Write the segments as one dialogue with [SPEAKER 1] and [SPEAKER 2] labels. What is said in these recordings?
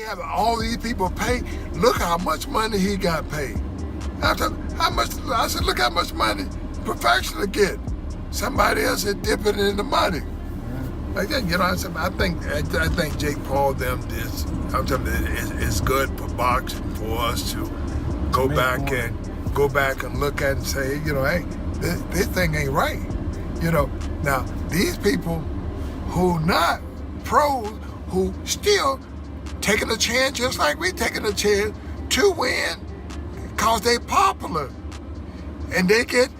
[SPEAKER 1] have all these people pay. Look how much money he got paid. I said, look how much money professional get. Somebody else is dipping in the money. Like that, you know. I think Jake Paul them this. I'm telling you, it's good for boxing for us to go back and look at and say, you know, hey, this thing ain't right. You know, now these people who not pros, who still taking a chance just like we taking a chance to win, cause they popular, and they get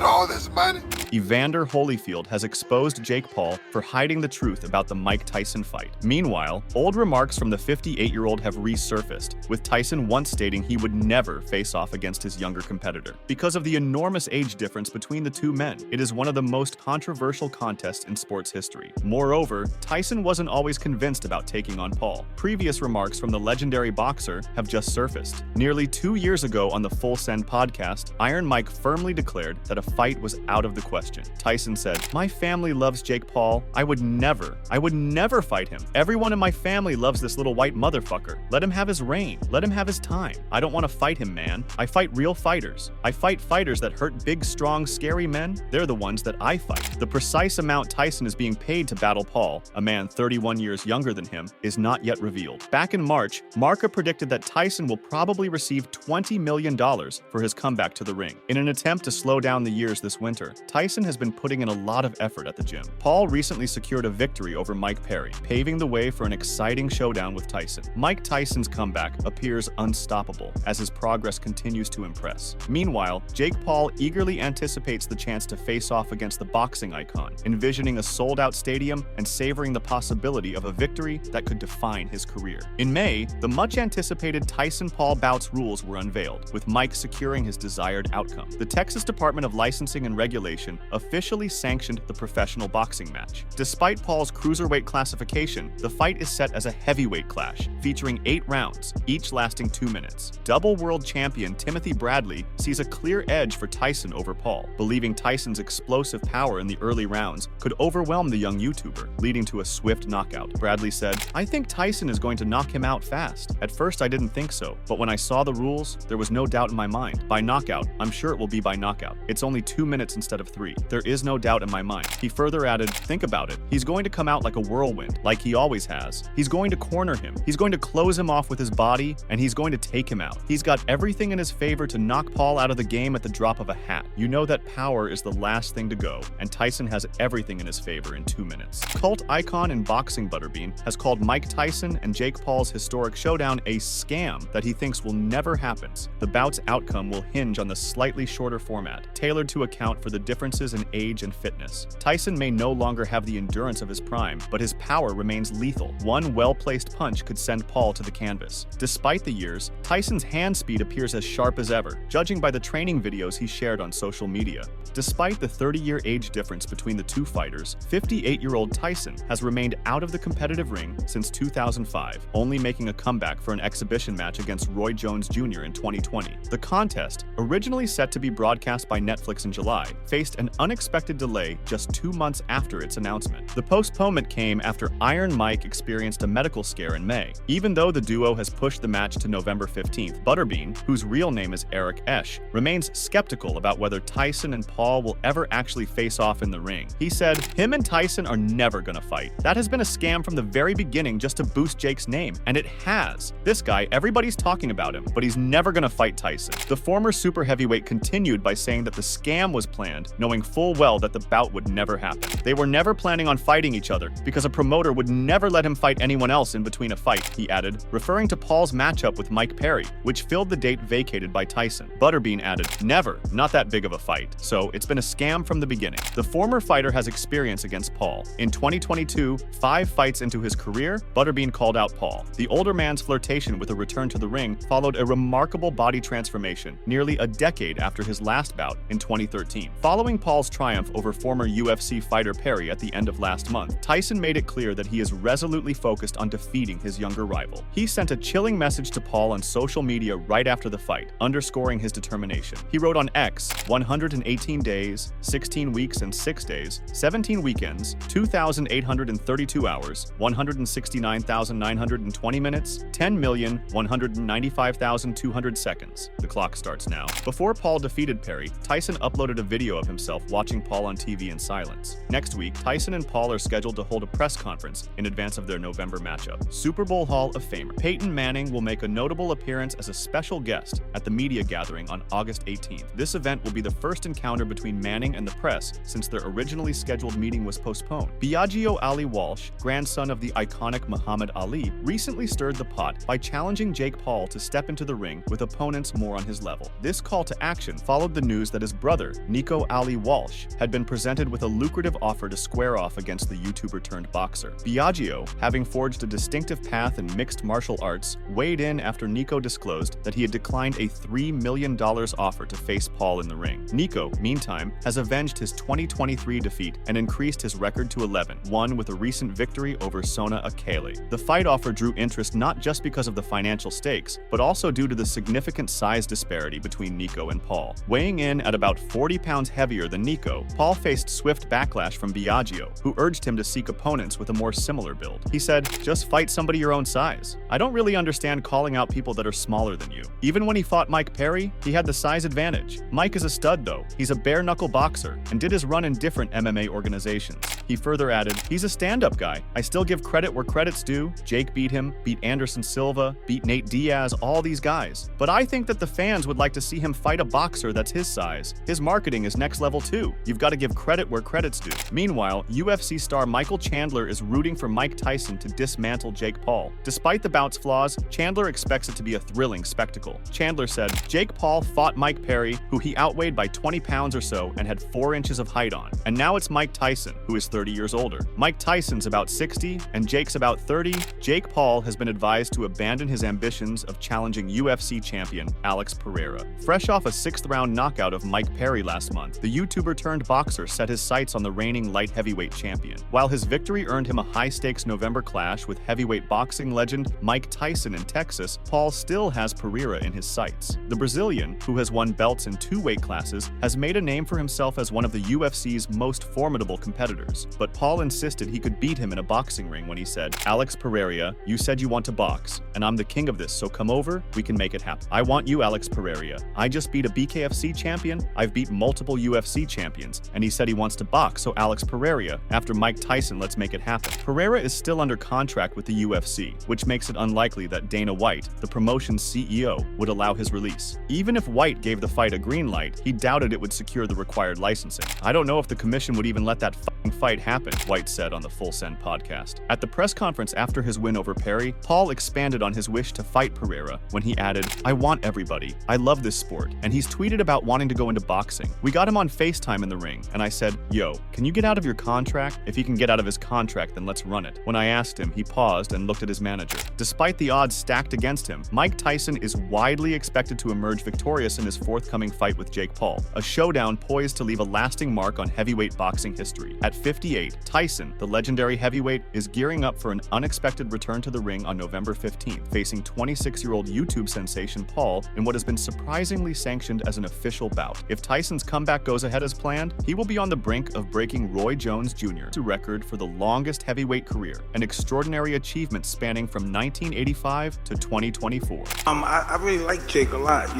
[SPEAKER 1] all this money.
[SPEAKER 2] Evander Holyfield has exposed Jake Paul for hiding the truth about the Mike Tyson fight. Meanwhile, old remarks from the 58-year-old have resurfaced, with Tyson once stating he would never face off against his younger competitor. Because of the enormous age difference between the two men, it is one of the most controversial contests in sports history. Moreover, Tyson wasn't always convinced about taking on Paul. Previous remarks from the legendary boxer have just surfaced. Nearly 2 years ago on the Full Send podcast, Iron Mike firmly declared that a fight was out of the question. Tyson said, "My family loves Jake Paul. I would never fight him. Everyone in my family loves this little white motherfucker. Let him have his reign. Let him have his time. I don't want to fight him, man. I fight real fighters. I fight fighters that hurt big, strong, scary men. They're the ones that I fight." The precise amount Tyson is being paid to battle Paul, a man 31 years younger than him, is not yet revealed. Back in March, Marca predicted that Tyson will probably receive $20 million for his comeback to the ring. In an attempt to slow down the years this winter, Tyson has been putting in a lot of effort at the gym. Paul recently secured a victory over Mike Perry, paving the way for an exciting showdown with Tyson. Mike Tyson's comeback appears unstoppable as his progress continues to impress. Meanwhile, Jake Paul eagerly anticipates the chance to face off against the boxing icon, envisioning a sold-out stadium and savoring the possibility of a victory that could define his career. In May, the much-anticipated Tyson-Paul bouts rules were unveiled, with Mike securing his desired outcome. The Texas Department of Licensing and Regulation officially sanctioned the professional boxing match. Despite Paul's cruiserweight classification, the fight is set as a heavyweight clash, featuring 8 rounds, each lasting 2 minutes. Double world champion Timothy Bradley sees a clear edge for Tyson over Paul, believing Tyson's explosive power in the early rounds could overwhelm the young YouTuber, leading to a swift knockout. Bradley said, "I think Tyson is going to knock him out fast. At first I didn't think so, but when I saw the rules, there was no doubt in my mind. By knockout, I'm sure it will be by knockout. It's only 2 minutes instead of 3. There is no doubt in my mind." He further added, "Think about it. He's going to come out like a whirlwind, like he always has. He's going to corner him. He's going to close him off with his body, and he's going to take him out. He's got everything in his favor to knock Paul out of the game at the drop of a hat. You know that power is the last thing to go, and Tyson has everything in his favor in 2 minutes." Cult icon and boxing Butterbean has called Mike Tyson and Jake Paul's historic showdown a scam that he thinks will never happen. The bout's outcome will hinge on the slightly shorter format, tailored to account for the differences in age and fitness. Tyson may no longer have the endurance of his prime, but his power remains lethal. One well-placed punch could send Paul to the canvas. Despite the years, Tyson's hand speed appears as sharp as ever, judging by the training videos he shared on social media. Despite the 30-year age difference between the two fighters, 58-year-old Tyson has remained out of the competitive ring since 2005, only making a comeback for an exhibition match against Roy Jones Jr. in 2020. The contest, originally set to be broadcast by Netflix in July, faced an unexpected delay just 2 months after its announcement. The postponement came after Iron Mike experienced a medical scare in May. Even though the duo has pushed the match to November 15th, Butterbean, whose real name is Eric Esch, remains skeptical about whether Tyson and Paul will ever actually face off in the ring. He said, "Him and Tyson are never gonna fight. That has been a scam from the very beginning just to boost Jake's name, and it has. This guy, everybody's talking about him, but he's never gonna fight Tyson." The former super heavyweight continued by saying that the scam was planned, knowing full well that the bout would never happen. They were never planning on fighting each other because a promoter would never let him fight anyone else in between a fight, he added, referring to Paul's matchup with Mike Perry, which filled the date vacated by Tyson. Butterbean added, "Never, not that big of a fight. So it's been a scam from the beginning." The former fighter has experience against Paul. In 2022, 5 fights into his career, Butterbean called out Paul. The older man's flirtation with a return to the ring followed a remarkable body transformation nearly a decade after his last bout in 2013. Following Paul's triumph over former UFC fighter Perry at the end of last month, Tyson made it clear that he is resolutely focused on defeating his younger rival. He sent a chilling message to Paul on social media right after the fight, underscoring his determination. He wrote on X, 118 days, 16 weeks and 6 days, 17 weekends, 2,832 hours, 169,920 minutes, 10,195,200 seconds. The clock starts now. Before Paul defeated Perry, Tyson uploaded a video of himself watching Paul on TV in silence. Next week, Tyson and Paul are scheduled to hold a press conference in advance of their November matchup. Super Bowl Hall of Famer Peyton Manning will make a notable appearance as a special guest at the media gathering on August 18th. This event will be the first encounter between Manning and the press since their originally scheduled meeting was postponed. Biagio Ali Walsh, grandson of the iconic Muhammad Ali, recently stirred the pot by challenging Jake Paul to step into the ring with opponents more on his level. This call to action followed the news that his brother, Nico Ali Walsh, had been presented with a lucrative offer to square off against the YouTuber-turned-boxer. Biagio, having forged a distinctive path in mixed martial arts, weighed in after Nico disclosed that he had declined a $3 million offer to face Paul in the ring. Nico, meantime, has avenged his 2023 defeat and increased his record to 11, one with a recent victory over Sona Akele. The fight offer drew interest not just because of the financial stakes, but also due to the significant size disparity between Nico and Paul. Weighing in at about 40 pounds heavier than Nico, Paul faced swift backlash from Biagio, who urged him to seek opponents with a more similar build. He said, "Just fight somebody your own size. I don't really understand calling out people that are smaller than you. Even when he fought Mike Perry, he had the size advantage. Mike is a stud though. He's a bare-knuckle boxer and did his run in different MMA organizations." He further added, "He's a stand-up guy. I still give credit where credit's due. Jake beat him, beat Anderson Silva, beat Nate Diaz, all these guys. But I think that the fans would like to see him fight a boxer that's his size. His marketing is next level too. You've got to give credit where credit's due." Meanwhile, UFC star Michael Chandler is rooting for Mike Tyson to dismantle Jake Paul. Despite the bout's flaws, Chandler expects it to be a thrilling spectacle. Chandler said, "Jake Paul fought Mike Perry, who he outweighed by 20 pounds or so and had 4 inches of height on. And now it's Mike Tyson, who is 30 years older. Mike Tyson's about 60 and Jake's about 30. Jake Paul has been advised to abandon his ambitions of challenging UFC champion Alex Pereira." Fresh off a 6th-round knockout of Mike Perry last month, the YouTuber-turned-boxer set his sights on the reigning light heavyweight champion. While his victory earned him a high-stakes November clash with heavyweight boxing legend Mike Tyson in Texas, Paul still has Pereira in his sights. The Brazilian, who has won belts in 2 weight classes, has made a name for himself as one of the UFC's most formidable competitors. But Paul insisted he could beat him in a boxing ring when he said, "Alex Pereira, you said you want to box, and I'm the king of this, so come over, we can make it happen. I want you, Alex Pereira. I just beat a BKFC champion, I've beat multiple UFC champions, and he said he wants to box, so Alex Pereira, after Mike Tyson, let's make it happen." Pereira is still under contract with the UFC, which makes it unlikely that Dana White, the promotion's CEO, would allow his release. Even if White gave the fight a green light, he doubted it would secure the required licensing. "I don't know if the commission would even let that fight happen," White said on the Full Send podcast. At the press conference after his win over Perry, Paul expanded on his wish to fight Pereira when he added, "I want everybody. I love this sport." And he's tweeted about wanting to go into boxing. "We got him on FaceTime in the ring, and I said, 'Yo, can you get out of your contract? If he can get out of his contract, then let's run it.' When I asked him, he paused and looked at his manager. Despite the odds stacked against him, Mike Tyson is widely expected to emerge victorious in his forthcoming fight with Jake Paul, a showdown poised to leave a lasting mark on heavyweight boxing history. At 58, Tyson, the legendary heavyweight, is gearing up for an unexpected return to the ring on November 15th, facing 26-year-old YouTube sensation Paul in what has been surprisingly sanctioned as an official bout. If Tyson's comeback goes ahead as planned, he will be on the brink of breaking Roy Jones Jr.'s record for the longest heavyweight career, an extraordinary achievement spanning from 1985 to 2024.
[SPEAKER 3] I really like Jake a lot,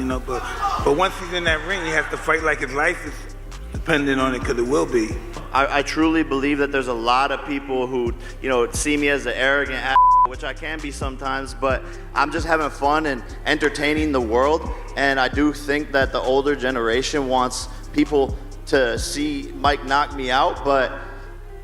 [SPEAKER 3] but once he's in that ring, he has to fight like his life is dependent on it, because it will be.
[SPEAKER 4] I truly believe that there's a lot of people who, see me as an arrogant ass, which I can be sometimes, but I'm just having fun and entertaining the world. And I do think that the older generation wants people to see Mike knock me out, but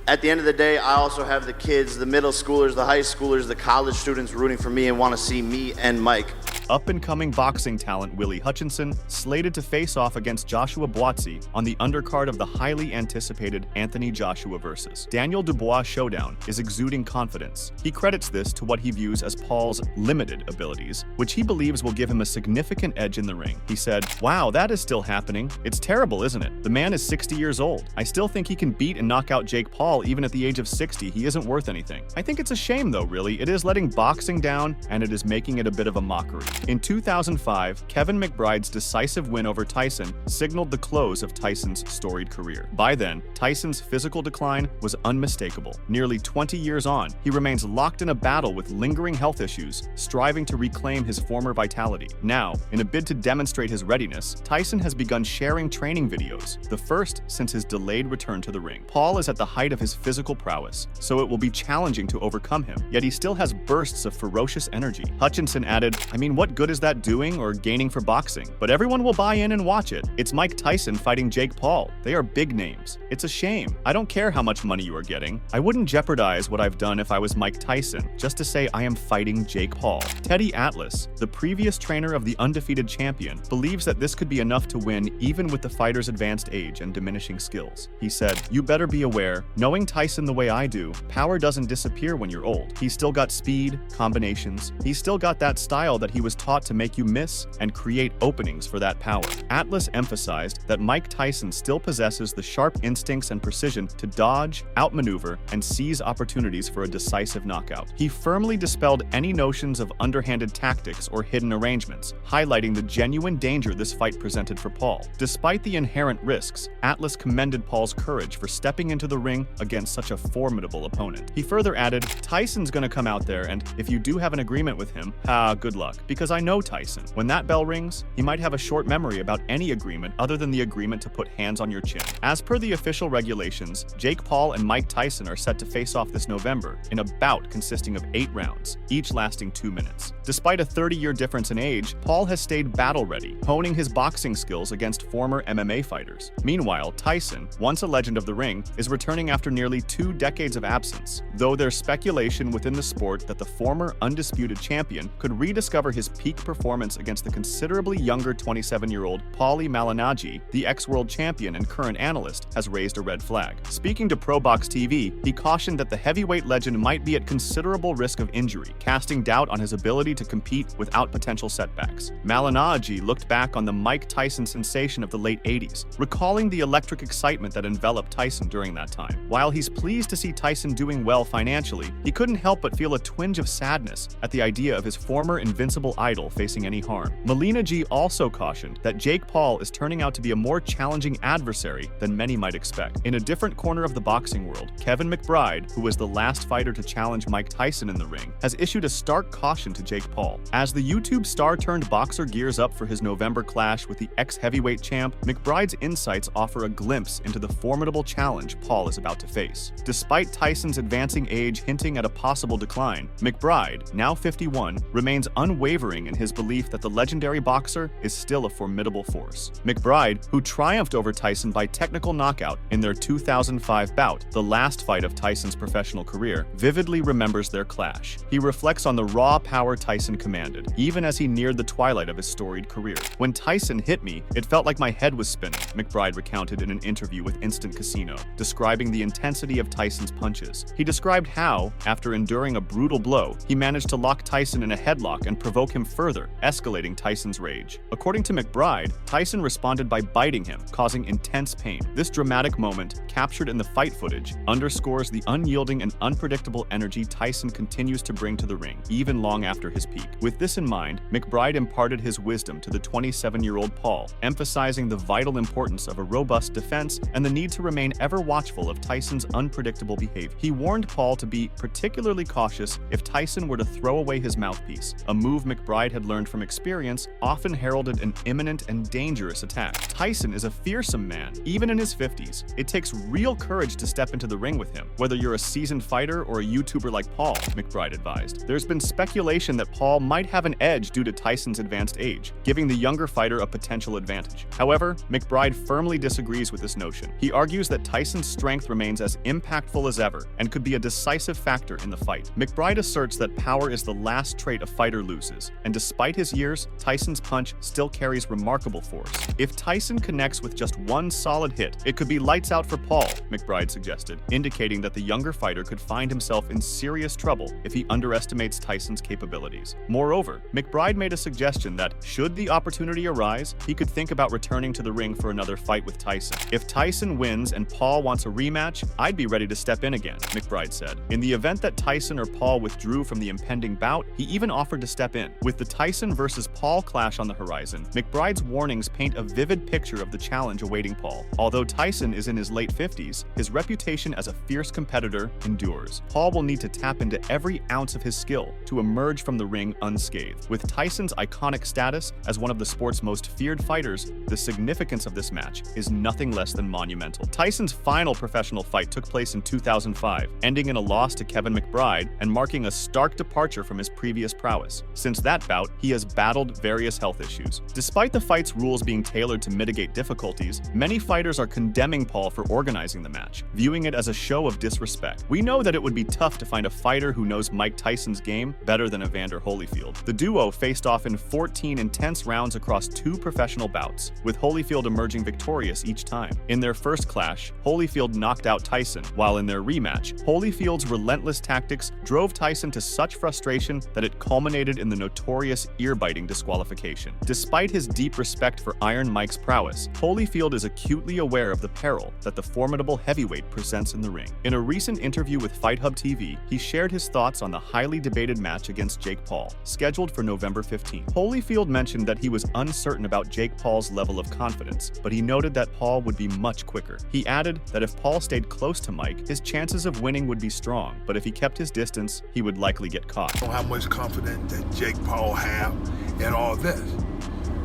[SPEAKER 4] at the end of the day, I also have the kids, the middle schoolers, the high schoolers, the college students rooting for me and want to see me and Mike
[SPEAKER 2] up-and-coming boxing talent Willie Hutchinson slated to face off against Joshua Buatsi on the undercard of the highly anticipated Anthony Joshua vs. Daniel Dubois showdown is exuding confidence. He credits this to what he views as Paul's limited abilities, which he believes will give him a significant edge in the ring. He said, "Wow, that is still happening. It's terrible, isn't it? The man is 60 years old. I still think he can beat and knock out Jake Paul even at the age of 60. He isn't worth anything. I think it's a shame though, really. It is letting boxing down and it is making it a bit of a mockery." In 2005, Kevin McBride's decisive win over Tyson signaled the close of Tyson's storied career. By then, Tyson's physical decline was unmistakable. Nearly 20 years on, he remains locked in a battle with lingering health issues, striving to reclaim his former vitality. Now, in a bid to demonstrate his readiness, Tyson has begun sharing training videos, the first since his delayed return to the ring. Paul is at the height of his physical prowess, so it will be challenging to overcome him, yet he still has bursts of ferocious energy. Hutchinson added, "I mean, what good is that doing or gaining for boxing? But everyone will buy in and watch it. It's Mike Tyson fighting Jake Paul. They are big names. It's a shame. I don't care how much money you are getting. I wouldn't jeopardize what I've done if I was Mike Tyson, just to say I am fighting Jake Paul." Teddy Atlas, the previous trainer of the undefeated champion, believes that this could be enough to win even with the fighter's advanced age and diminishing skills. He said, "You better be aware, knowing Tyson the way I do, power doesn't disappear when you're old. He's still got speed, combinations. He's still got that style that he was taught to make you miss and create openings for that power." Atlas emphasized that Mike Tyson still possesses the sharp instincts and precision to dodge, outmaneuver, and seize opportunities for a decisive knockout. He firmly dispelled any notions of underhanded tactics or hidden arrangements, highlighting the genuine danger this fight presented for Paul. Despite the inherent risks, Atlas commended Paul's courage for stepping into the ring against such a formidable opponent. He further added, "Tyson's gonna come out there, and if you do have an agreement with him, good luck, because I know Tyson. When that bell rings, he might have a short memory about any agreement other than the agreement to put hands on your chin." As per the official regulations, Jake Paul and Mike Tyson are set to face off this November in a bout consisting of 8 rounds, each lasting 2 minutes. Despite a 30-year difference in age, Paul has stayed battle-ready, honing his boxing skills against former MMA fighters. Meanwhile, Tyson, once a legend of the ring, is returning after nearly 2 decades of absence, though there's speculation within the sport that the former undisputed champion could rediscover his peak performance against the considerably younger 27-year-old Paulie Malignaggi. The ex-world champion and current analyst has raised a red flag. Speaking to ProBox TV, he cautioned that the heavyweight legend might be at considerable risk of injury, casting doubt on his ability to compete without potential setbacks. Malignaggi looked back on the Mike Tyson sensation of the late 80s, recalling the electric excitement that enveloped Tyson during that time. While he's pleased to see Tyson doing well financially, he couldn't help but feel a twinge of sadness at the idea of his former invincible idol facing any harm. Malignaggi also cautioned that Jake Paul is turning out to be a more challenging adversary than many might expect. In a different corner of the boxing world, Kevin McBride, who was the last fighter to challenge Mike Tyson in the ring, has issued a stark caution to Jake Paul. As the YouTube star-turned boxer gears up for his November clash with the ex-heavyweight champ, McBride's insights offer a glimpse into the formidable challenge Paul is about to face. Despite Tyson's advancing age hinting at a possible decline, McBride, now 51, remains unwavering in his belief that the legendary boxer is still a formidable force. McBride, who triumphed over Tyson by technical knockout in their 2005 bout, the last fight of Tyson's professional career, vividly remembers their clash. He reflects on the raw power Tyson commanded, even as he neared the twilight of his storied career. "When Tyson hit me, it felt like my head was spinning," McBride recounted in an interview with Instant Casino, describing the intensity of Tyson's punches. He described how, after enduring a brutal blow, he managed to lock Tyson in a headlock and provoke him further, escalating Tyson's rage. According to McBride, Tyson responded by biting him, causing intense pain. This dramatic moment, captured in the fight footage, underscores the unyielding and unpredictable energy Tyson continues to bring to the ring, even long after his peak. With this in mind, McBride imparted his wisdom to the 27-year-old Paul, emphasizing the vital importance of a robust defense and the need to remain ever watchful of Tyson's unpredictable behavior. He warned Paul to be particularly cautious if Tyson were to throw away his mouthpiece, a move McBride had learned from experience often heralded an imminent and dangerous attack. Tyson is a fearsome man, even in his 50s. It takes real courage to step into the ring with him, whether you're a seasoned fighter or a YouTuber like Paul, McBride advised. There's been speculation that Paul might have an edge due to Tyson's advanced age, giving the younger fighter a potential advantage. However, McBride firmly disagrees with this notion. He argues that Tyson's strength remains as impactful as ever and could be a decisive factor in the fight. McBride asserts that power is the last trait a fighter loses, and despite his years, Tyson's punch still carries remarkable force. If Tyson connects with just one solid hit, it could be lights out for Paul, McBride suggested, indicating that the younger fighter could find himself in serious trouble if he underestimates Tyson's capabilities. Moreover, McBride made a suggestion that, should the opportunity arise, he could think about returning to the ring for another fight with Tyson. If Tyson wins and Paul wants a rematch, I'd be ready to step in again, McBride said. In the event that Tyson or Paul withdrew from the impending bout, he even offered to step in. With the Tyson versus Paul clash on the horizon, McBride's warnings paint a vivid picture of the challenge awaiting Paul. Although Tyson is in his late 50s, his reputation as a fierce competitor endures. Paul will need to tap into every ounce of his skill to emerge from the ring unscathed. With Tyson's iconic status as one of the sport's most feared fighters, the significance of this match is nothing less than monumental. Tyson's final professional fight took place in 2005, ending in a loss to Kevin McBride and marking a stark departure from his previous prowess. Since that bout, he has battled various health issues. Despite the fight's rules being tailored to mitigate difficulties, many fighters are condemning Paul for organizing the match, viewing it as a show of disrespect. We know that it would be tough to find a fighter who knows Mike Tyson's game better than Evander Holyfield. The duo faced off in 14 intense rounds across 2 professional bouts, with Holyfield emerging victorious each time. In their first clash, Holyfield knocked out Tyson, while in their rematch, Holyfield's relentless tactics drove Tyson to such frustration that it culminated in the notorious ear-biting disqualification. Despite his deep respect for Iron Mike's prowess, Holyfield is acutely aware of the peril that the formidable heavyweight presents in the ring. In a recent interview with Fight Hub TV, he shared his thoughts on the highly debated match against Jake Paul, scheduled for November 15th. Holyfield mentioned that he was uncertain about Jake Paul's level of confidence, but he noted that Paul would be much quicker. He added that if Paul stayed close to Mike, his chances of winning would be strong, but if he kept his distance, he would likely get caught.
[SPEAKER 1] I don't know how much confidence that Jake Paul have in all this,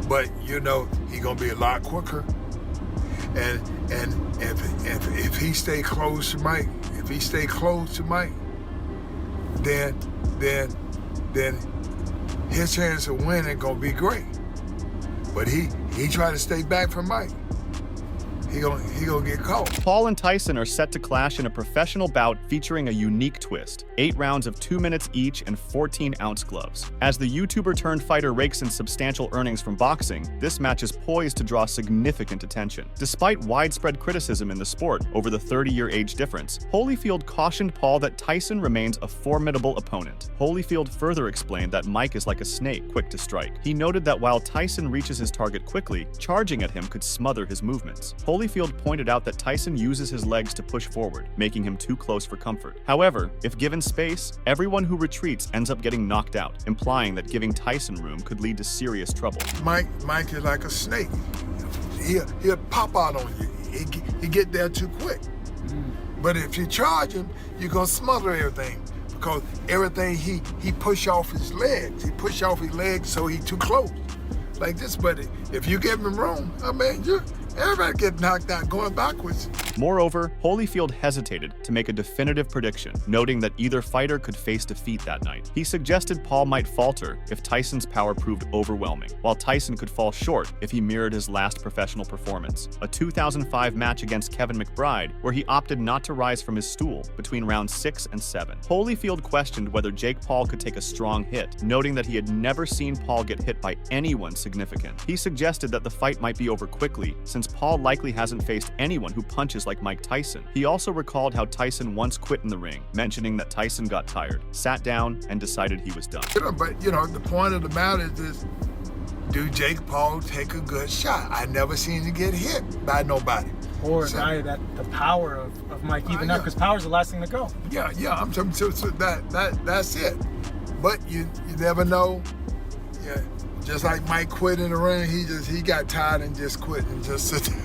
[SPEAKER 1] but you know he's gonna be a lot quicker. And if he stay close to Mike, then his chance of winning gonna be great. But he try to stay back from Mike, he gonna get caught.
[SPEAKER 2] Paul and Tyson are set to clash in a professional bout featuring a unique twist: 8 rounds of 2 minutes each and 14-ounce gloves. As the YouTuber-turned-fighter rakes in substantial earnings from boxing, this match is poised to draw significant attention. Despite widespread criticism in the sport over the 30-year age difference, Holyfield cautioned Paul that Tyson remains a formidable opponent. Holyfield further explained that Mike is like a snake, quick to strike. He noted that while Tyson reaches his target quickly, charging at him could smother his movements. Holyfield pointed out that Tyson uses his legs to push forward, making him too close for comfort. However, if given space, everyone who retreats ends up getting knocked out, implying that giving Tyson room could lead to serious trouble.
[SPEAKER 1] Mike is like a snake. He'll pop out on you. He get there too quick. But if you charge him, you're gonna smother everything, because everything he push off his legs. He push off his legs so he too close. Like this, but if you give him room, I mean, everybody get knocked out going backwards.
[SPEAKER 2] Moreover, Holyfield hesitated to make a definitive prediction, noting that either fighter could face defeat that night. He suggested Paul might falter if Tyson's power proved overwhelming, while Tyson could fall short if he mirrored his last professional performance, a 2005 match against Kevin McBride, where he opted not to rise from his stool between rounds 6 and 7. Holyfield questioned whether Jake Paul could take a strong hit, noting that he had never seen Paul get hit by anyone significant. He suggested that the fight might be over quickly, since Paul likely hasn't faced anyone who punches like Mike Tyson. He also recalled how Tyson once quit in the ring, mentioning that Tyson got tired, sat down, and decided he was done.
[SPEAKER 1] But the point of the matter is, do Jake Paul take a good shot? I never seen him get hit by nobody.
[SPEAKER 5] Or a guy that the power of Mike even up, because power's the last thing to go.
[SPEAKER 1] Yeah, I'm so that's it. But you never know. Yeah. Just like Mike quit in the ring, he got tired and just quit and just sit down.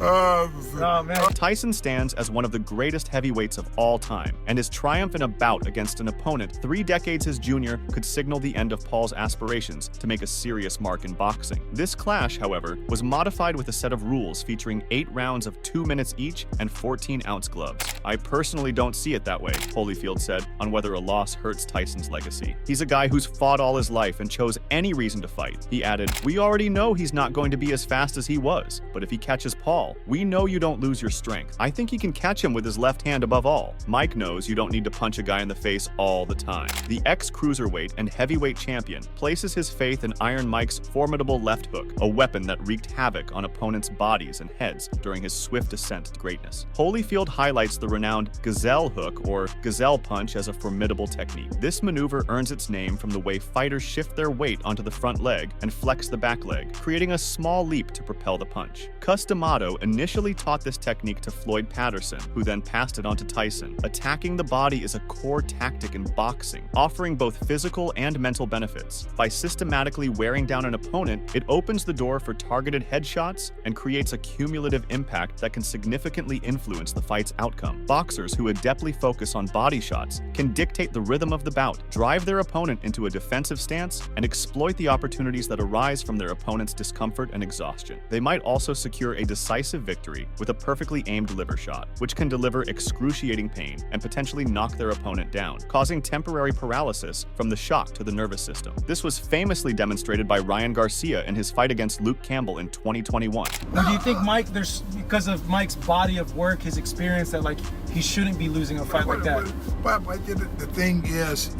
[SPEAKER 5] Oh, man.
[SPEAKER 2] Tyson stands as one of the greatest heavyweights of all time, and his triumph in a bout against an opponent 3 decades his junior could signal the end of Paul's aspirations to make a serious mark in boxing. This clash, however, was modified with a set of rules featuring 8 rounds of 2 minutes each and 14-ounce gloves. I personally don't see it that way, Holyfield said, on whether a loss hurts Tyson's legacy. He's a guy who's fought all his life and chose any reason to fight. He added, "We already know he's not going to be as fast as he was, but if he catches Paul, we know you don't lose your strength. I think he can catch him with his left hand above all. Mike knows you don't need to punch a guy in the face all the time." The ex-cruiserweight and heavyweight champion places his faith in Iron Mike's formidable left hook, a weapon that wreaked havoc on opponents' bodies and heads during his swift ascent to greatness. Holyfield highlights the renowned gazelle hook or gazelle punch as a formidable technique. This maneuver earns its name from the way fighters shift their weight onto the front leg and flex the back leg, creating a small leap to propel the punch. Cus D'Amato initially taught this technique to Floyd Patterson, who then passed it on to Tyson. Attacking the body is a core tactic in boxing, offering both physical and mental benefits. By systematically wearing down an opponent, it opens the door for targeted headshots and creates a cumulative impact that can significantly influence the fight's outcome. Boxers who adeptly focus on body shots can dictate the rhythm of the bout, drive their opponent into a defensive stance, and exploit the opportunities that arise from their opponent's discomfort and exhaustion. They might also secure a decisive victory with a perfectly aimed liver shot, which can deliver excruciating pain and potentially knock their opponent down, causing temporary paralysis from the shock to the nervous system. This was famously demonstrated by Ryan Garcia in his fight against Luke Campbell in 2021.
[SPEAKER 5] Now, do you think Mike, there's because of Mike's body of work, his experience, that like he shouldn't be losing a fight like that?
[SPEAKER 1] But the thing is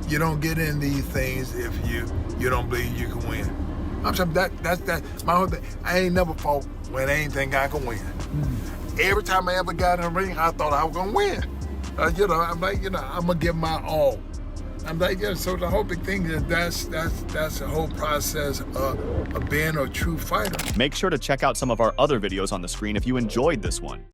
[SPEAKER 1] you don't get in these things if you don't believe you can win. I'm saying that's my whole thing. I ain't never fought when I ain't think I can win. Every time I ever got in the ring, I thought I was gonna win. I'm like, I'm gonna give my all. I'm like, so the whole big thing is that's the whole process of being a true fighter.
[SPEAKER 2] Make sure to check out some of our other videos on the screen if you enjoyed this one.